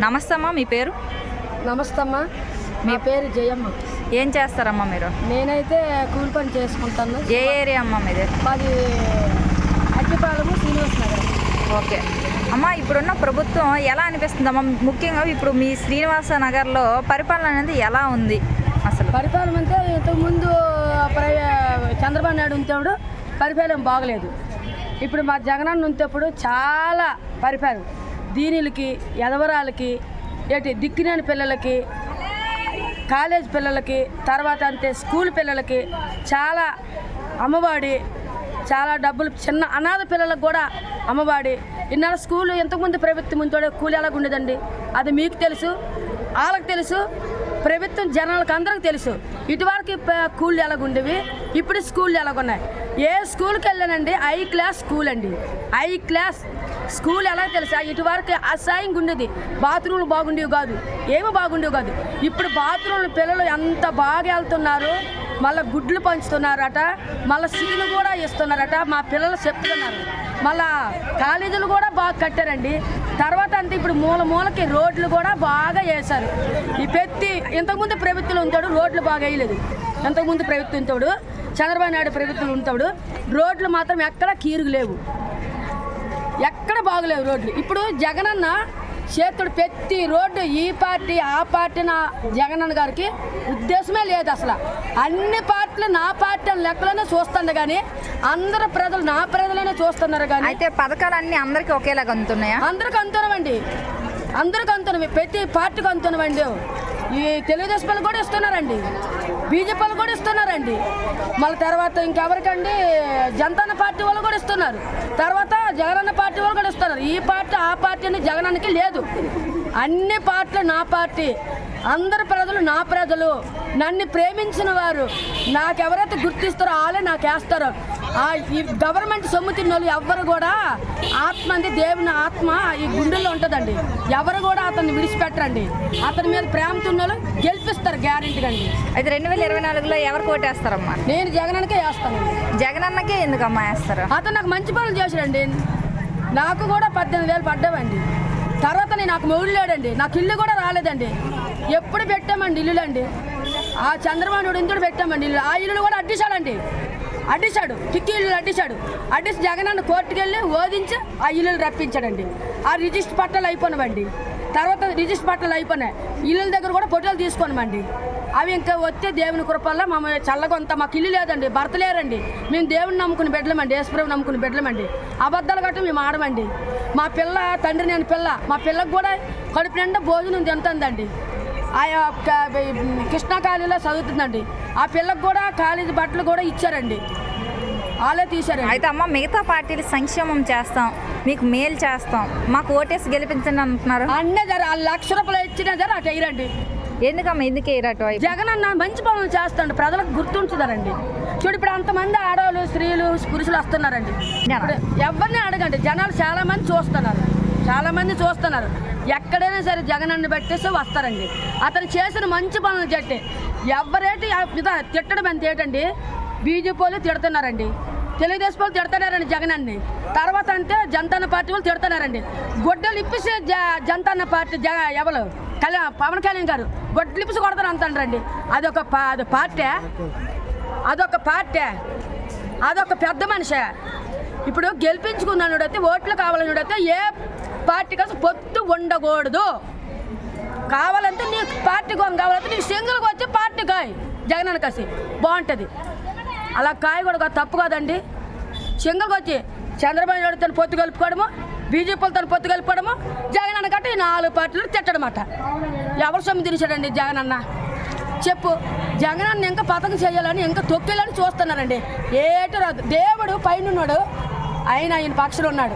నమస్తే అమ్మా, మీ పేరు? నమస్తే అమ్మా, మీ పేరు జయమ్మ. ఏం చేస్తారమ్మా మీరు? నేనైతే కూలి పని చేసుకుంటాను. ఏ ఏరియా అమ్మా మీది? మాది అట్టిపాలెము, శ్రీనివాస నగరం. ఓకే అమ్మా, ఇప్పుడున్న ప్రభుత్వం ఎలా అనిపిస్తుందమ్మా? ముఖ్యంగా ఇప్పుడు మీ శ్రీనివాస నగర్లో పరిపాలన అనేది ఎలా ఉంది? అసలు పరిపాలన అంటే ఇంతకుముందు చంద్రబాబు నాయుడు ఉంటేప్పుడు పరిపాలన బాగలేదు. ఇప్పుడు మా జగనన్న ఉంటేప్పుడు చాలా పరిపాలన దీనిలకి, ఎదవరాలకి, దిక్కులేని పిల్లలకి, కాలేజ్ పిల్లలకి, తర్వాత అంతే స్కూల్ పిల్లలకి చాలా అమ్మఒడి, చాలా డబ్బులు, చిన్న అనాథ పిల్లలకు కూడా అమ్మఒడి. ఇన్నాళ్ళ స్కూలు ఇంతకుముందు ప్రభుత్వం ఉంటోడే కూలి ఎలాగుండేదండి, అది మీకు తెలుసు, వాళ్ళకి తెలుసు, ప్రభుత్వం జనాలకు అందరికి తెలుసు. ఇటువరకు కూళ్ళు ఎలాగుండేవి, ఇప్పుడు స్కూళ్ళు ఎలాగున్నాయి. ఏ స్కూల్కి వెళ్ళానండి హై క్లాస్ స్కూల్ అండి, హై క్లాస్ స్కూల్ ఎలా తెలుసా? ఇటువరకు అసహ్యంగా ఉండేది, బాత్రూమ్లు బాగుండేవి కాదు, ఏమీ బాగుండేవి కాదు. ఇప్పుడు బాత్రూమ్లు పిల్లలు ఎంత బాగా వెళ్తున్నారు, మళ్ళీ గుడ్లు పంచుతున్నారట, మళ్ళీ సీలు కూడా ఇస్తున్నారట, మా పిల్లలు చెప్తున్నారు. మళ్ళా కాలేజీలు కూడా బాగా కట్టారండి. తర్వాత అంతే ఇప్పుడు మూలకి రోడ్లు కూడా బాగా వేశారు. ఈ ఇంతకుముందు ప్రభుత్వం ఉంటాడు రోడ్లు బాగా వేయలేదు. ఇంతకుముందు ప్రభుత్వం ఉంటాడు, చంద్రబాబు నాయుడు ప్రభుత్వం ఉంటాడు, రోడ్లు మాత్రం ఎక్కడ కీరుగు లేవు, ఎక్కడ బాగలేవు రోడ్లు. ఇప్పుడు జగనన్న చేతుడు ప్రతి రోడ్డు ఈ పార్టీ ఆ పార్టీ నా జగనన్న గారికి ఉద్దేశమే లేదు అసలు. అన్ని పార్టీలు నా పార్టీ అని లెక్కలోనే చూస్తుంది కానీ అందరు ప్రజలు నా ప్రజలనే చూస్తున్నారు. కానీ అయితే పథకాలు అన్నీ అందరికీ ఒకేలాగా అందుతున్నాయా? అందరికి అందుతున్నామండి, అందరికి అందుతున్నాయి, ప్రతి పార్టీకి అందుతున్నామండి. ఈ తెలుగుదేశం వాళ్ళు కూడా ఇస్తున్నారండి, బీజేపీ వాళ్ళు కూడా ఇస్తున్నారండి, మళ్ళీ తర్వాత ఇంకెవరికండి జనతా పార్టీ వాళ్ళు కూడా ఇస్తున్నారు, తర్వాత జగనన్న పార్టీ వాళ్ళు కూడా ఇస్తున్నారు. ఈ పార్టీ ఆ పార్టీ అని జగనన్నకి లేదు, అన్ని పార్టీలు నా పార్టీ, అందరు ప్రజలు నా ప్రజలు, నన్ను ప్రేమించిన వారు, నాకెవరైతే గుర్తిస్తారో వాళ్ళే నాకు వేస్తారు. ఈ గవర్నమెంట్ సొమ్ము తిన్న వాళ్ళు ఎవరు కూడా ఆత్మ అంటే దేవుని ఆత్మ ఈ గుండెల్లో ఉంటుందండి, ఎవరు కూడా అతన్ని విడిచిపెట్టరండి. అతని మీద ప్రేమ తిన్నోళ్ళు గెలిపిస్తారు గ్యారెంటీగా అండి. అయితే 2024లో ఎవరికి ఓటేస్తారమ్మా? నేను జగనన్నకే వేస్తానండి. జగనన్నకే ఎందుకమ్మా వేస్తారు? అతను నాకు మంచి పనులు చేశాడండి, నాకు కూడా 18,000 పడ్డామండి. తర్వాత నాకు మొగుడు లేడండి, నాకు ఇల్లు కూడా రాలేదండి. ఎప్పుడు పెట్టామండి ఇల్లులు అండి, ఆ చంద్రబాబు నాయుడు ఇందులో పెట్టామండి ఇల్లు. ఆ ఇల్లు కూడా అడ్డిశాడు, టిక్కీ ఇల్లు అడ్డిసి జగనన్న కోర్టుకు వెళ్ళి ఓదించి ఆ ఇల్లులు రప్పించాడండి. ఆ రిజిస్టర్ పట్టాలు అయిపోయినామండి. తర్వాత రిజిస్టర్ పట్టాలు అయిపోయినాయి, ఇల్లుల దగ్గర కూడా ఫోటోలు తీసుకోనమండి. అవి ఇంకా వస్తే దేవుని కృపల్ల మమ్మల్ని చల్లగొంత, మాకు ఇల్లు లేదండి, భర్త లేరండి, మేము దేవుని నమ్ముకుని బిడ్డలమండి, యేసుప్రభుని నమ్ముకుని బిడ్డలమండి. అబద్ధాలు గట్టు మేము ఆడమండి. మా పిల్ల తండ్రి నేను పిల్ల, మా పిల్లకు కూడా కడుపు నిండా భోజనం తింటుందండి. ఆయా కృష్ణా కాలేజీలో చదువుతుందండి, ఆ పిల్లకు కూడా కాలేజీ బట్టలు కూడా ఇచ్చారండి, వాళ్ళే తీశారండి. అయితే అమ్మ, మిగతా పార్టీలు సంక్షేమం చేస్తాం, మీకు మేలు చేస్తాం, మాకు ఓటేసి గెలిపించండి అంటున్నారు. అన్నీ జర ₹1,00,000 ఇచ్చినా జర అటు వేయరండి. ఎందుకమ్మా, ఎందుకు వేయరటు? జగనన్న మంచి పనులు చేస్తాడు, ప్రజలకు గుర్తుంచుతారండి. చూడు ఇప్పుడు అంతమంది ఆడవాళ్ళు, స్త్రీలు, పురుషులు వస్తున్నారండి. ఎవరిని అడగండి, జనాలు చాలా మంది చూస్తున్నారు, ఎక్కడైనా సరే జగనన్న పెట్టేసి వస్తారండి. అతను చేసిన మంచి పనులు చెట్టే ఎవరేటి తిట్టడం అంత ఏంటండి. బీజేపీ వాళ్ళు తిడుతున్నారండి, తెలుగుదేశం వాళ్ళు తిడుతున్నారండి జగనన్ని. తర్వాత అంటే జనతా పార్టీ వాళ్ళు తిడుతున్నారండి. గొడ్డలు ఇప్పిస్తే జనతా పార్టీ ఎవరు పవన్ కళ్యాణ్ గారు గొడ్డలు ఇప్పిసి కొడతారు అంటారండి. అదొక పెద్ద మనిషి. ఇప్పుడు గెలిపించుకున్నాడైతే ఓట్లు కావాలనుడైతే ఏ పార్టీ కోసం పొత్తు ఉండకూడదు. కావాలంటే నీ పార్టీ కావాలంటే నీ సింగిల్గా వచ్చి పార్టీ కాయ జగనన్న కాసి బాగుంటుంది. అలా కాయ కూడా తప్పు కాదండి. సింగిల్గా వచ్చి చంద్రబాబు నాయుడు తను పొత్తు కలుపుకోవడము, బీజేపీలు తను పొత్తు కలుపుకోవడము, జగనన్న కట్టి 4 పార్టీలు తిట్టడమాట. ఎవరు సొమ్ము తినేశాడండి జగనన్న? చెప్పు. జగనన్న ఇంకా పథకం చేయాలని, ఇంకా తొక్కేయాలని చూస్తున్నారండి. ఏటో రాదు. దేవుడు పైన ఉన్నాడు, ఆయన పక్షులు ఉన్నాడు.